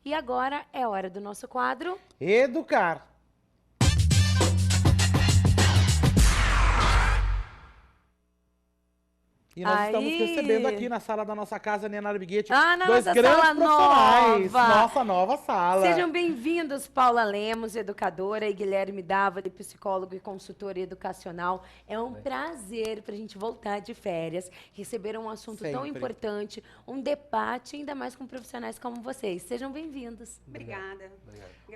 E agora é hora do nosso quadro Educar. E nós estamos recebendo aqui na sala da nossa casa, Nena Arbiguete, dois grandes sala profissionais. nova. Nossa nova sala. Sejam bem-vindos, Paula Lemos, educadora, e Guilherme Dávila, psicólogo e consultor educacional. É um prazer para a gente voltar de férias, receber um assunto tão importante, um debate, ainda mais com profissionais como vocês. Sejam bem-vindos. Obrigada.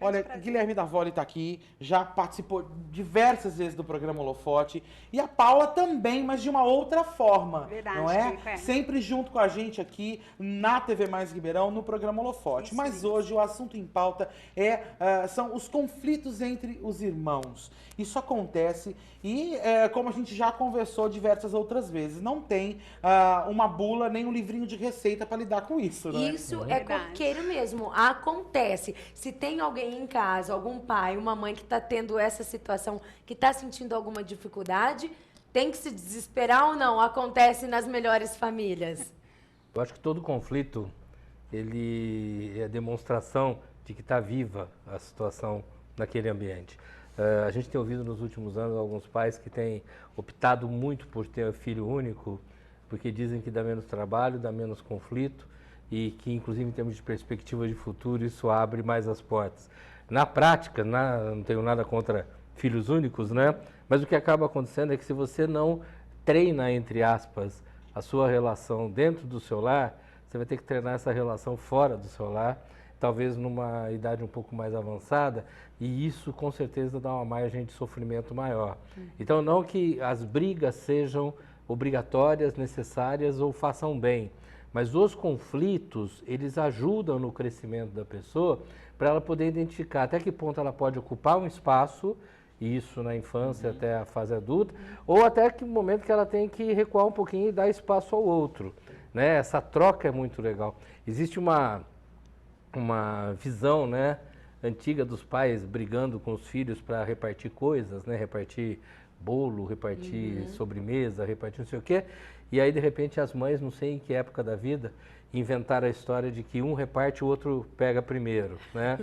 Olha, prazer. Guilherme Davoli está aqui, já participou diversas vezes do programa Holofote. E a Paula também, mas de uma outra forma. Verdade, não é? Kiko, é. Sempre junto com a gente aqui na TV Mais Ribeirão, no programa Holofote. Mas hoje o assunto em pauta são os conflitos entre os irmãos. Isso acontece e, como a gente já conversou diversas outras vezes, não tem uma bula nem um livrinho de receita para lidar com isso, né? Isso é corriqueiro mesmo, acontece. Se tem alguém em casa, algum pai, uma mãe que está tendo essa situação, que está sentindo alguma dificuldade, tem que se desesperar ou não? Acontece nas melhores famílias. Eu acho que todo conflito, ele é demonstração de que está viva a situação naquele ambiente. A gente tem ouvido nos últimos anos alguns pais que têm optado muito por ter filho único, porque dizem que dá menos trabalho, dá menos conflito e que, inclusive, em termos de perspectiva de futuro, isso abre mais as portas. Na prática, não tenho nada contra filhos únicos, né? Mas o que acaba acontecendo é que se você não treina, entre aspas, a sua relação dentro do seu lar, você vai ter que treinar essa relação fora do seu lar, talvez numa idade um pouco mais avançada, e isso com certeza dá uma margem de sofrimento maior. Então, não que as brigas sejam obrigatórias, necessárias ou façam bem, mas os conflitos, eles ajudam no crescimento da pessoa para ela poder identificar até que ponto ela pode ocupar um espaço, isso na infância até a fase adulta, ou até que momento que ela tem que recuar um pouquinho e dar espaço ao outro, né? Essa troca é muito legal. Existe uma visão, né, antiga dos pais brigando com os filhos para repartir coisas, né? Repartir bolo, repartir sobremesa, repartir não sei o quê. E aí, de repente, as mães, não sei em que época da vida, inventaram a história de que um reparte, o outro pega primeiro, né?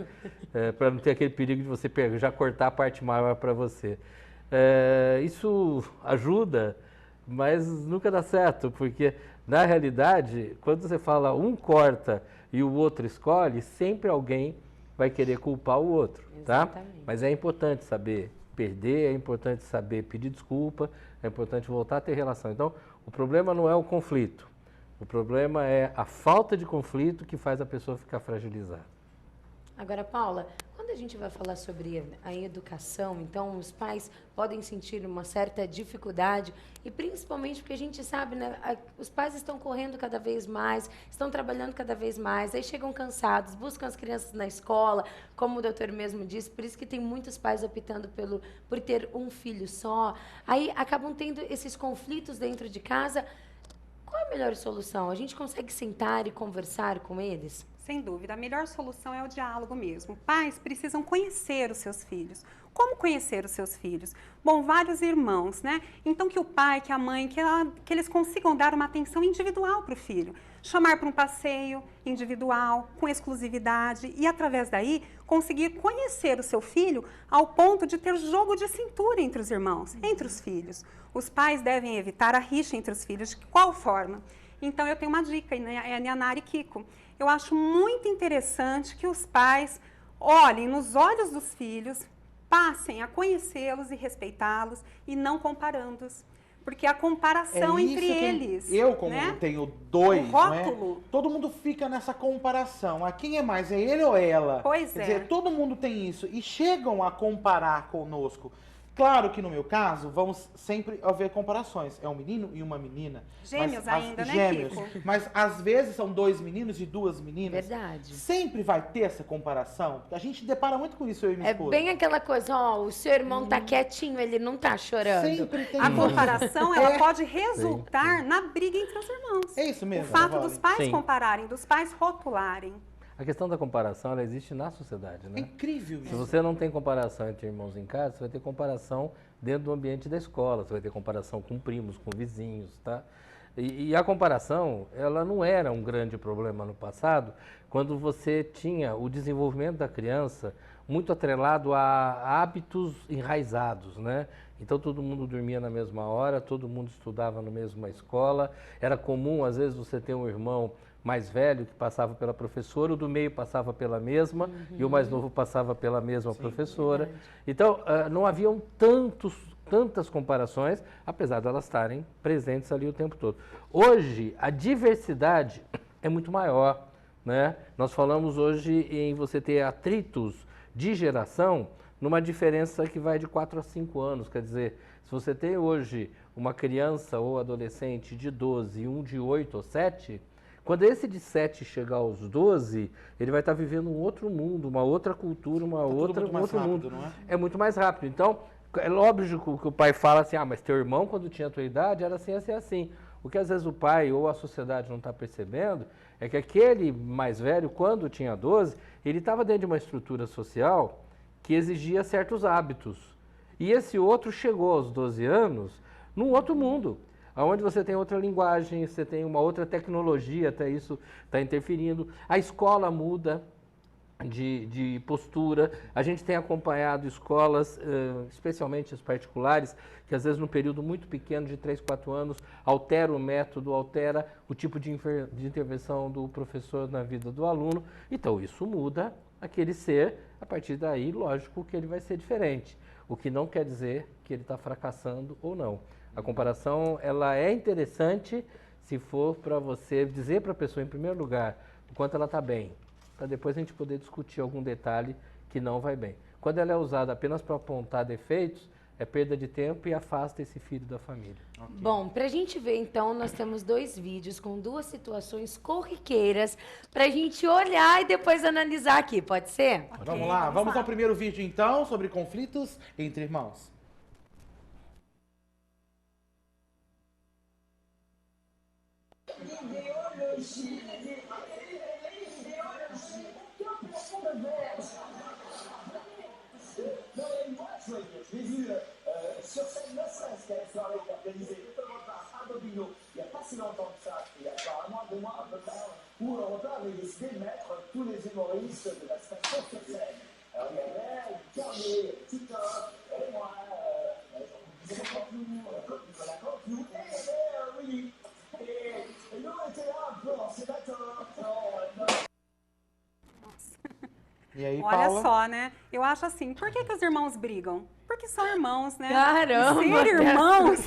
Para não ter aquele perigo de você pegar, já cortar a parte maior para você. Isso ajuda, mas nunca dá certo, porque, na realidade, quando você fala um corta e o outro escolhe, sempre alguém vai querer culpar o outro, tá? Mas é importante saber perder, é importante saber pedir desculpa, é importante voltar a ter relação. Então, o problema não é o conflito, o problema é a falta de conflito que faz a pessoa ficar fragilizada. Agora, Paula, quando a gente vai falar sobre a educação, então os pais podem sentir uma certa dificuldade, e principalmente porque a gente sabe, né, os pais estão correndo cada vez mais, estão trabalhando cada vez mais, aí chegam cansados, buscam as crianças na escola, como o doutor mesmo disse, por isso que tem muitos pais optando por ter um filho só, aí acabam tendo esses conflitos dentro de casa. Qual é a melhor solução? A gente consegue sentar e conversar com eles? Sem dúvida, a melhor solução é o diálogo mesmo. Pais precisam conhecer os seus filhos. Como conhecer os seus filhos? Bom, vários irmãos, né? Então que o pai, que a mãe, que eles consigam dar uma atenção individual para o filho. Chamar para um passeio individual, com exclusividade e, através daí, conseguir conhecer o seu filho ao ponto de ter jogo de cintura entre os irmãos, entre os filhos. Os pais devem evitar a rixa entre os filhos. De qual forma? Então, eu tenho uma dica, né? É a Nianara e Kiko. Eu acho muito interessante que os pais olhem nos olhos dos filhos, passem a conhecê-los e respeitá-los e não comparando-os. Porque a comparação entre eles... Eu, como tenho dois, o rótulo, né, todo mundo fica nessa comparação. Quem é mais, é ele ou ela? Pois Quer dizer, todo mundo tem isso. E chegam a comparar conosco. Claro que no meu caso, vamos sempre haver comparações. É um menino e uma menina. Gêmeos ainda, né, gêmeos. Kiko? Mas às vezes são dois meninos e duas meninas. Verdade. Sempre vai ter essa comparação. A gente depara muito com isso, eu e minha esposa. É bem aquela coisa, ó, o seu irmão tá quietinho, ele não tá chorando. Sempre tem A isso. comparação, ela pode resultar na briga entre os irmãos. É isso mesmo. O fato Davoli. dos pais Sim. compararem, dos pais rotularem. A questão da comparação, ela existe na sociedade, É né? incrível Se isso. você não tem comparação entre irmãos em casa, você vai ter comparação dentro do ambiente da escola, você vai ter comparação com primos, com vizinhos, tá? E a comparação, ela não era um grande problema no passado, quando você tinha o desenvolvimento da criança muito atrelado a hábitos enraizados, né? Então todo mundo dormia na mesma hora, todo mundo estudava na mesma escola. Era comum, às vezes, você ter um irmão mais velho que passava pela professora, o do meio passava pela mesma e o mais novo passava pela mesma professora. verdade. Então, não haviam tantas comparações, apesar de elas estarem presentes ali o tempo todo. Hoje, a diversidade é muito maior, né? Nós falamos hoje em você ter atritos de geração numa diferença que vai de 4 a 5 anos. Quer dizer, se você tem hoje uma criança ou adolescente de 12 e um de 8 ou 7, quando esse de 7 chegar aos 12, ele vai estar vivendo um outro mundo, uma outra cultura, Tudo muito mais outro rápido, mundo. não é? É muito mais rápido. Então, é lógico que o pai fala assim, mas teu irmão, quando tinha a tua idade, era assim, assim, assim. O que às vezes o pai ou a sociedade não está percebendo é que aquele mais velho, quando tinha 12, ele estava dentro de uma estrutura social que exigia certos hábitos. E esse outro chegou aos 12 anos num outro mundo, onde você tem outra linguagem, você tem uma outra tecnologia, até isso está interferindo. A escola muda de postura. A gente tem acompanhado escolas, especialmente as particulares, que às vezes num período muito pequeno, de 3, 4 anos, altera o método, altera o tipo de intervenção do professor na vida do aluno. Então isso muda aquele ser, a partir daí, lógico que ele vai ser diferente. O que não quer dizer que ele está fracassando ou não. A comparação, ela é interessante se for para você dizer para a pessoa, em primeiro lugar, o quanto ela está bem, para depois a gente poder discutir algum detalhe que não vai bem. Quando ela é usada apenas para apontar defeitos, é perda de tempo e afasta esse filho da família. Ok. Bom, pra gente ver, então, nós temos 2 vídeos com 2 situações corriqueiras pra gente olhar e depois analisar aqui, pode ser? Ok, Vamos lá, vamos ao primeiro vídeo então, sobre conflitos entre irmãos. Je l'ai vu sur scène, ne serait-ce qu'à la soirée organisée notamment par Ardobino, il n'y a pas si longtemps que ça, il y a apparemment 2 mois à peu près, où Europe 1 avait décidé de mettre tous les humoristes de la station sur scène. Alors il y avait Carnet, Titoff, et moi, la Cantou, et Willy. Et nous on était là un peu en sénateur. E aí, Olha Paula? só, né? Eu acho assim, por que os irmãos brigam? Porque são irmãos, né? Caramba! E ser irmãos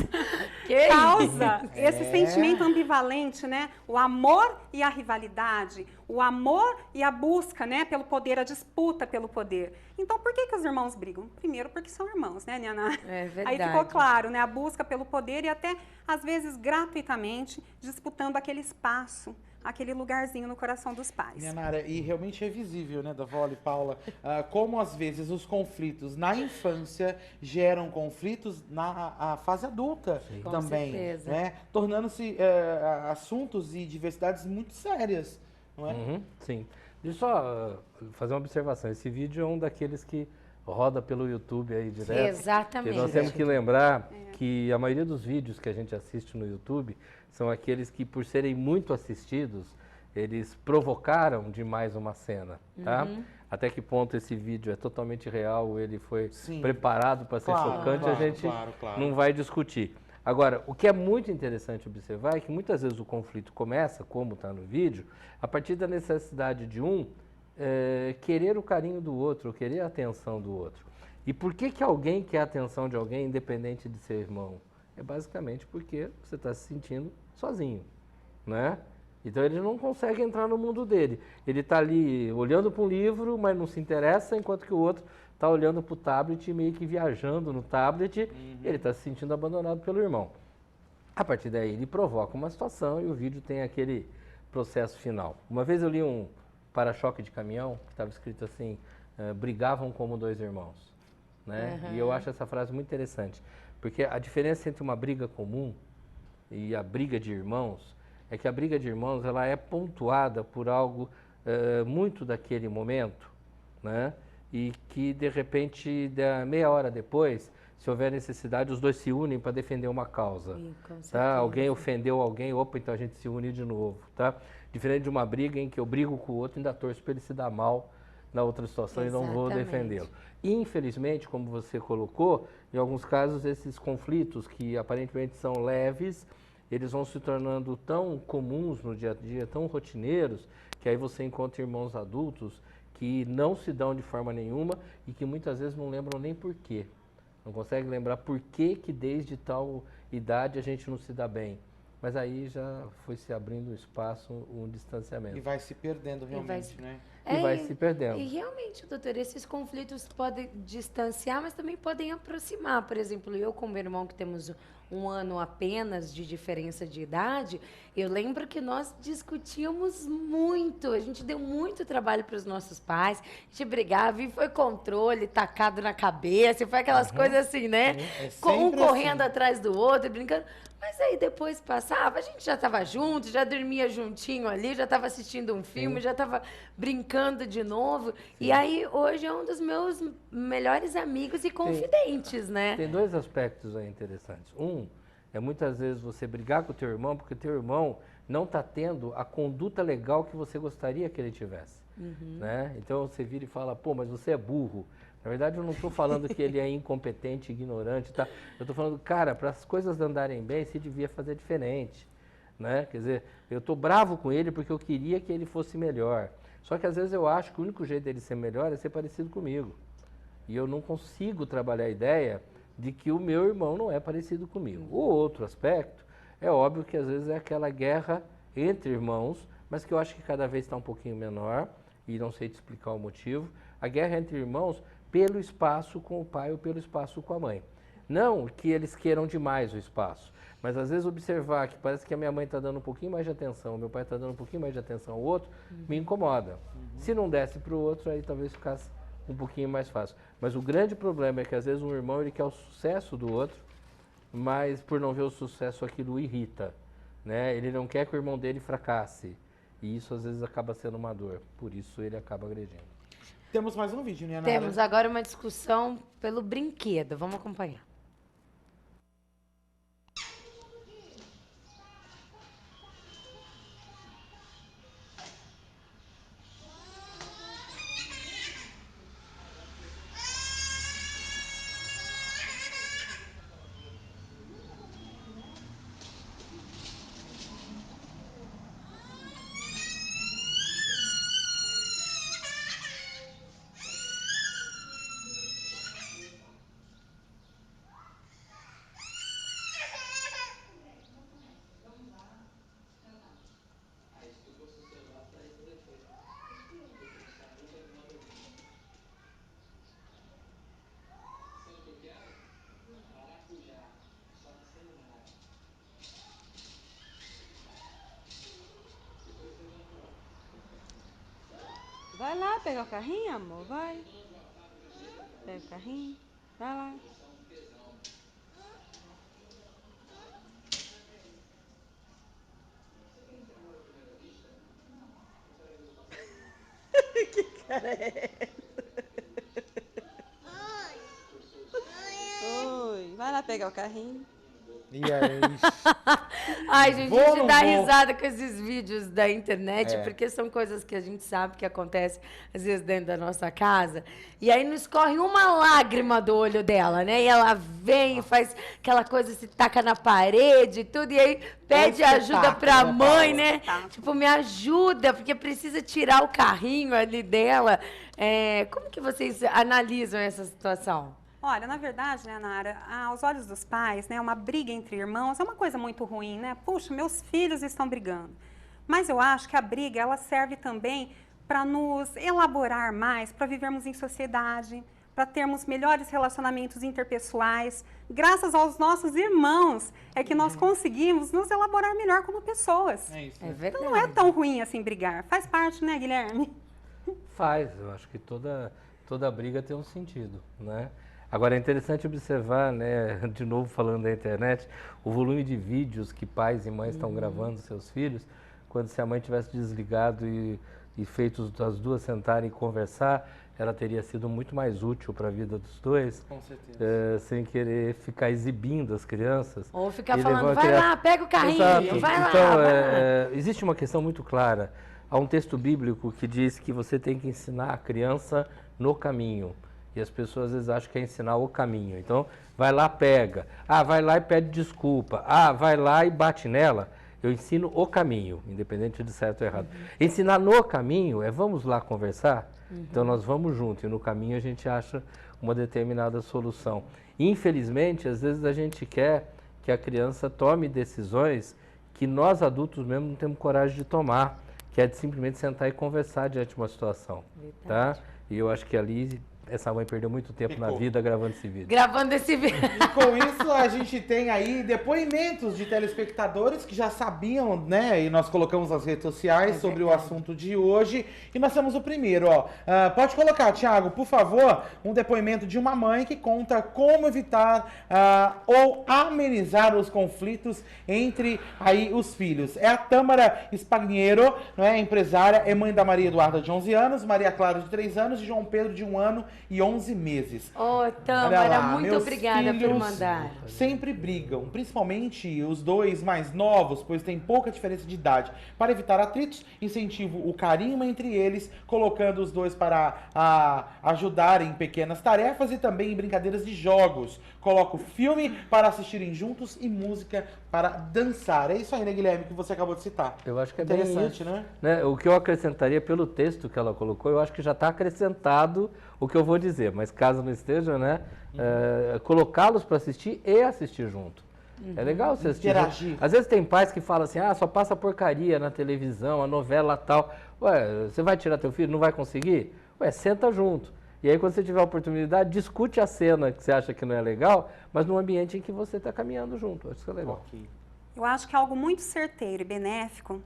Que causa esse É. sentimento ambivalente, né? O amor e a rivalidade, o amor e a busca, né, pelo poder, a disputa pelo poder. Então, por que os irmãos brigam? Primeiro, porque são irmãos, né, Nianá? É Aí verdade. ficou claro, né? A busca pelo poder e até, às vezes, gratuitamente, disputando aquele espaço, aquele lugarzinho no coração dos pais. Minha Nara, e realmente é visível, né, da Vó e Paula, como às vezes os conflitos na infância geram conflitos na fase adulta Com também, certeza. né? Tornando-se assuntos e diversidades muito sérias, não é? Uhum, sim. Deixa eu só fazer uma observação. Esse vídeo é um daqueles que roda pelo YouTube aí direto. Exatamente. E nós temos que lembrar que a maioria dos vídeos que a gente assiste no YouTube são aqueles que, por serem muito assistidos, eles provocaram demais uma cena, tá? Até que ponto esse vídeo é totalmente real, ele foi Sim. preparado para ser Claro, chocante, claro, a gente claro. não vai discutir. Agora, o que é muito interessante observar é que muitas vezes o conflito começa, como está no vídeo, a partir da necessidade de querer o carinho do outro, querer a atenção do outro. E por que alguém quer a atenção de alguém, independente de ser irmão? É basicamente porque você está se sentindo sozinho, né? Então ele não consegue entrar no mundo dele. Ele está ali olhando para um livro, mas não se interessa, enquanto que o outro está olhando para o tablet e meio que viajando no tablet, ele está se sentindo abandonado pelo irmão. A partir daí ele provoca uma situação e o vídeo tem aquele processo final. Uma vez eu li um para-choque de caminhão que estava escrito assim, brigavam como 2 irmãos, né? E eu acho essa frase muito interessante, porque a diferença entre uma briga comum e a briga de irmãos é que a briga de irmãos ela é pontuada por algo muito daquele momento, né? e que, de repente, meia hora depois, se houver necessidade, os dois se unem para defender uma causa. Sim, com certeza. Tá? Alguém ofendeu alguém, opa, então a gente se une de novo. Tá? Diferente de uma briga em que eu brigo com o outro e ainda torço para ele se dar mal na outra situação e não vou Exatamente. defendê-lo. Infelizmente, como você colocou, em alguns casos esses conflitos que aparentemente são leves, eles vão se tornando tão comuns no dia a dia, tão rotineiros, que aí você encontra irmãos adultos que não se dão de forma nenhuma e que muitas vezes não lembram nem por quê. Não consegue lembrar por que desde tal idade a gente não se dá bem. Mas aí já foi se abrindo um espaço, um distanciamento. E vai se perdendo realmente, né? E vai se perdendo. E realmente, doutor, esses conflitos podem distanciar, mas também podem aproximar. Por exemplo, eu com meu irmão, que temos um ano apenas de diferença de idade, eu lembro que nós discutíamos muito, a gente deu muito trabalho para os nossos pais, a gente brigava e foi controle, tacado na cabeça, e foi aquelas coisas assim, né? É Um sempre correndo assim. atrás do outro, brincando. Mas aí depois passava, a gente já estava junto, já dormia juntinho ali, já estava assistindo um filme, já estava brincando de novo. E aí hoje é um dos meus melhores amigos e confidentes, né? Tem dois aspectos aí interessantes. Um é muitas vezes você brigar com o teu irmão porque o teu irmão não está tendo a conduta legal que você gostaria que ele tivesse. Né? Então você vira e fala, pô, mas você é burro. Na verdade, eu não estou falando que ele é incompetente, ignorante, tá? Eu estou falando, cara, para as coisas andarem bem, você devia fazer diferente, né? Quer dizer, eu estou bravo com ele porque eu queria que ele fosse melhor. Só que às vezes eu acho que o único jeito dele ser melhor é ser parecido comigo. E eu não consigo trabalhar a ideia de que o meu irmão não é parecido comigo. O outro aspecto, é óbvio que às vezes é aquela guerra entre irmãos, mas que eu acho que cada vez está um pouquinho menor, e não sei te explicar o motivo. A guerra entre irmãos pelo espaço com o pai ou pelo espaço com a mãe. Não que eles queiram demais o espaço, mas às vezes observar que parece que a minha mãe está dando um pouquinho mais de atenção, o meu pai está dando um pouquinho mais de atenção ao outro, me incomoda. Se não desse para o outro, aí talvez ficasse um pouquinho mais fácil. Mas o grande problema é que às vezes um irmão ele quer o sucesso do outro, mas por não ver o sucesso aquilo o irrita. Né? Ele não quer que o irmão dele fracasse. E isso às vezes acaba sendo uma dor. Por isso ele acaba agredindo. Temos mais um vídeo, né, Nara? Temos agora uma discussão pelo brinquedo. Vamos acompanhar. Vai lá pegar o carrinho, amor, vai. Pega o carrinho, vai lá. Que cara é essa? Oi, vai lá pegar o carrinho. E aí? Ai, gente, Vou a ou gente não dá vou? risada com esses vídeos da internet, É. porque são coisas que a gente sabe que acontecem, às vezes, dentro da nossa casa. E aí não escorre uma lágrima do olho dela, né? E ela vem e faz aquela coisa, se taca na parede e tudo, e aí pede ajuda pra né, mãe, Paula? né? Tipo, me ajuda, porque precisa tirar o carrinho ali dela. Como que vocês analisam essa situação? Olha, na verdade, né, Nara, aos olhos dos pais, né, uma briga entre irmãos é uma coisa muito ruim, né? Puxa, meus filhos estão brigando. Mas eu acho que a briga, ela serve também para nos elaborar mais, para vivermos em sociedade, para termos melhores relacionamentos interpessoais. Graças aos nossos irmãos é que nós conseguimos nos elaborar melhor como pessoas. É isso. É Né? verdade. Não é tão ruim assim brigar. Faz parte, né, Guilherme? Faz, eu acho que toda briga tem um sentido, né? Agora é interessante observar, né, de novo falando da internet, o volume de vídeos que pais e mães estão gravando seus filhos, quando se a mãe tivesse desligado e feito as duas sentarem e conversar, ela teria sido muito mais útil para a vida dos dois, Com certeza. sem querer ficar exibindo as crianças. Ou ficar E falando, levar a vai criança- lá, pega o carrinho, Exato. vai lá. Então, vai lá. existe uma questão muito clara. Há um texto bíblico que diz que você tem que ensinar a criança no caminho. E as pessoas às vezes acham que é ensinar o caminho. Então, vai lá, pega. Ah, vai lá e pede desculpa. Ah, vai lá e bate nela. Eu ensino o caminho, independente de certo ou errado. Ensinar no caminho é vamos lá conversar? Então, nós vamos junto e no caminho a gente acha uma determinada solução. Infelizmente, às vezes a gente quer que a criança tome decisões que nós adultos mesmo não temos coragem de tomar, que é de simplesmente sentar e conversar diante de uma situação, tá? E eu acho que ali essa mãe perdeu muito tempo na Ficou. vida gravando esse vídeo. Gravando esse vídeo. E com isso a gente tem aí depoimentos de telespectadores que já sabiam, né? E nós colocamos nas redes sociais sobre o assunto de hoje. E nós temos o primeiro, ó. Pode colocar, Thiago, por favor, um depoimento de uma mãe que conta como evitar ou amenizar os conflitos entre aí os filhos. É a Tâmara Spagniero, não é? Empresária, é mãe da Maria Eduarda de 11 anos, Maria Clara de 3 anos e João Pedro de 1 ano e 11 meses. Ô, Olha Tâmara, lá, muito meus obrigada por filhos mandar. sempre brigam, principalmente os dois mais novos, pois tem pouca diferença de idade. Para evitar atritos, incentivo o carinho entre eles, colocando os dois para ajudar em pequenas tarefas e também em brincadeiras de jogos. Coloco filme para assistirem juntos e música para dançar. É isso aí, né, Guilherme, que você acabou de citar. Eu acho que é bem Interessante, isso, né? O que eu acrescentaria pelo texto que ela colocou, eu acho que já está acrescentado o que eu vou dizer, mas caso não esteja, né, colocá-los para assistir e assistir junto. É legal você assistir Interagir. junto. Às vezes tem pais que falam assim, só passa porcaria na televisão, a novela tal. Ué, você vai tirar teu filho? Não vai conseguir? Ué, senta junto. E aí quando você tiver a oportunidade, discute a cena que você acha que não é legal, mas num ambiente em que você está caminhando junto. Acho que é legal. Ok. Eu acho que é algo muito certeiro e benéfico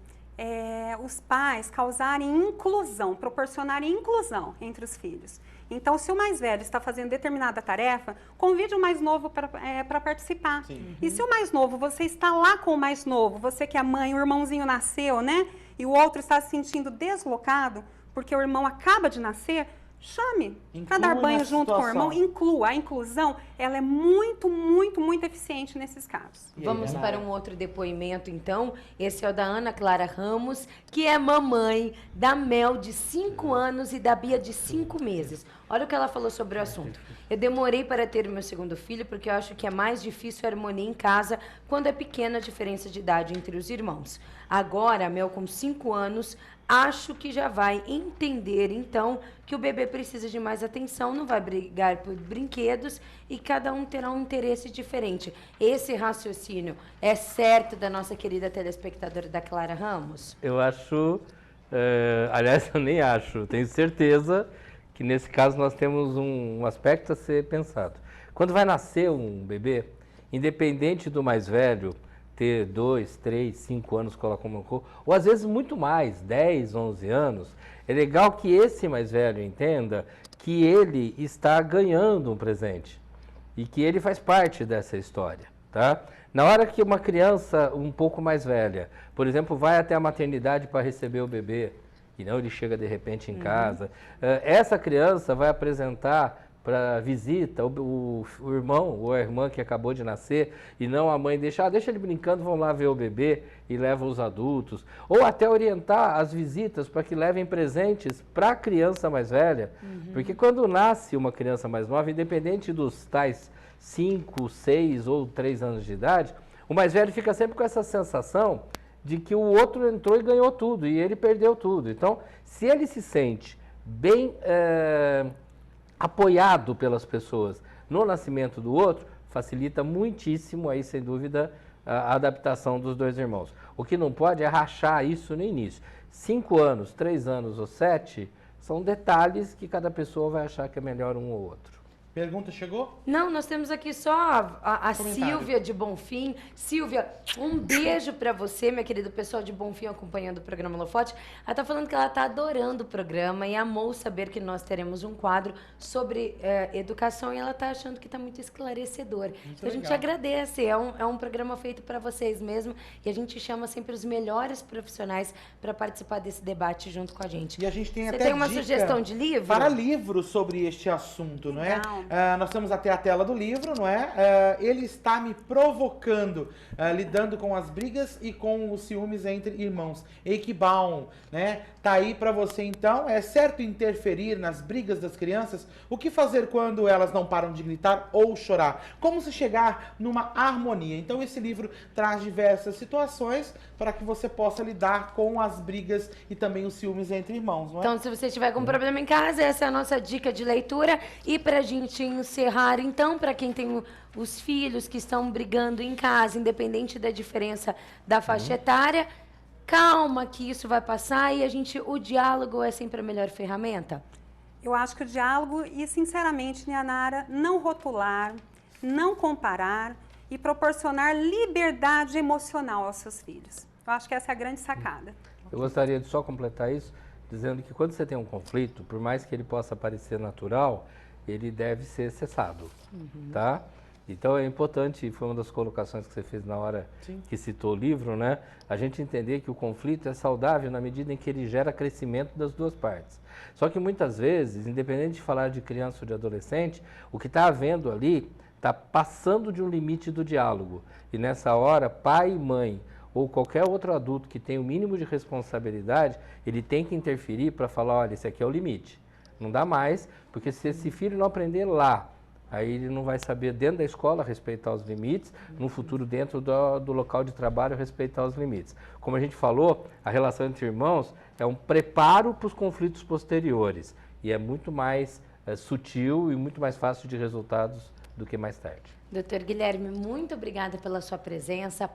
os pais causarem inclusão, proporcionarem inclusão entre os filhos. Então, se o mais velho está fazendo determinada tarefa, convide o mais novo para participar. Sim. E se o mais novo, você está lá com o mais novo, você que é mãe, o irmãozinho nasceu, né? E o outro está se sentindo deslocado, porque o irmão acaba de nascer, chame para dar Inclua banho na junto com o irmão, situação. inclua. A inclusão, ela é muito, muito, muito eficiente nesses casos. E aí, Vamos Ana? para um outro depoimento, então. Esse é o da Ana Clara Ramos, que é mamãe da Mel, de 5 anos, e da Bia, de 5 meses. Olha o que ela falou sobre o assunto. Eu demorei para ter o meu segundo filho porque eu acho que é mais difícil a harmonia em casa quando é pequena a diferença de idade entre os irmãos. Agora, a Mel, com 5 anos, acho que já vai entender, então, que o bebê precisa de mais atenção, não vai brigar por brinquedos e cada um terá um interesse diferente. Esse raciocínio é certo da nossa querida telespectadora da Clara Ramos? Eu acho, aliás, eu nem acho, tenho certeza que nesse caso nós temos um aspecto a ser pensado. Quando vai nascer um bebê, independente do mais velho ter 2, 3, 5 anos, ou às vezes muito mais, 10, 11 anos, é legal que esse mais velho entenda que ele está ganhando um presente e que ele faz parte dessa história, tá? Na hora que uma criança um pouco mais velha, por exemplo, vai até a maternidade para receber o bebê, e não ele chega de repente em casa, essa criança vai apresentar para visita o irmão ou a irmã que acabou de nascer, e não a mãe deixa ele brincando, vão lá ver o bebê e levam os adultos, ou até orientar as visitas para que levem presentes para a criança mais velha, porque quando nasce uma criança mais nova, independente dos tais 5, 6 ou 3 anos de idade, o mais velho fica sempre com essa sensação de que o outro entrou e ganhou tudo, e ele perdeu tudo. Então, se ele se sente bem apoiado pelas pessoas no nascimento do outro, facilita muitíssimo aí, sem dúvida, a adaptação dos dois irmãos. O que não pode é rachar isso no início. 5 anos, 3 anos ou 7, são detalhes que cada pessoa vai achar que é melhor um ou outro. Pergunta chegou? Não, nós temos aqui só a Comentário. Silvia de Bonfim. Silvia, um beijo pra você, minha querida, o pessoal de Bonfim acompanhando o programa Holofote. Ela tá falando que ela tá adorando o programa e amou saber que nós teremos um quadro sobre educação e ela tá achando que tá muito esclarecedor. Então a gente legal. agradece, é um programa feito para vocês mesmo e a gente chama sempre os melhores profissionais para participar desse debate junto com a gente. E a gente tem Você até tem uma dica sugestão de livro? para livros sobre este assunto, não é? Legal. Nós temos até a tela do livro, não é? Ele está me provocando, lidando com as brigas e com os ciúmes entre irmãos. Eichbaum, né? Tá aí para você então. É certo interferir nas brigas das crianças? O que fazer quando elas não param de gritar ou chorar? Como se chegar numa harmonia? Então esse livro traz diversas situações para que você possa lidar com as brigas e também os ciúmes entre irmãos, não é? Então, se você tiver algum problema em casa, essa é a nossa dica de leitura. E para a gente encerrar, então, para quem tem os filhos que estão brigando em casa, independente da diferença da faixa etária, calma que isso vai passar e o diálogo é sempre a melhor ferramenta. Eu acho que o diálogo e, sinceramente, Nianara, não rotular, não comparar e proporcionar liberdade emocional aos seus filhos. Eu acho que essa é a grande sacada. Eu gostaria de só completar isso, dizendo que quando você tem um conflito, por mais que ele possa parecer natural, ele deve ser cessado, tá? Então é importante, foi uma das colocações que você fez na hora que citou o livro, né? A gente entender que o conflito é saudável na medida em que ele gera crescimento das duas partes. Só que muitas vezes, independente de falar de criança ou de adolescente, o que está havendo ali está passando de um limite do diálogo. E nessa hora, pai e mãe, ou qualquer outro adulto que tem o mínimo de responsabilidade, ele tem que interferir para falar, olha, esse aqui é o limite. Não dá mais, porque se esse filho não aprender lá, aí ele não vai saber dentro da escola respeitar os limites, no futuro dentro do local de trabalho respeitar os limites. Como a gente falou, a relação entre irmãos é um preparo para os conflitos posteriores e é muito mais sutil e muito mais fácil de resultados do que mais tarde. Doutor Guilherme, muito obrigada pela sua presença.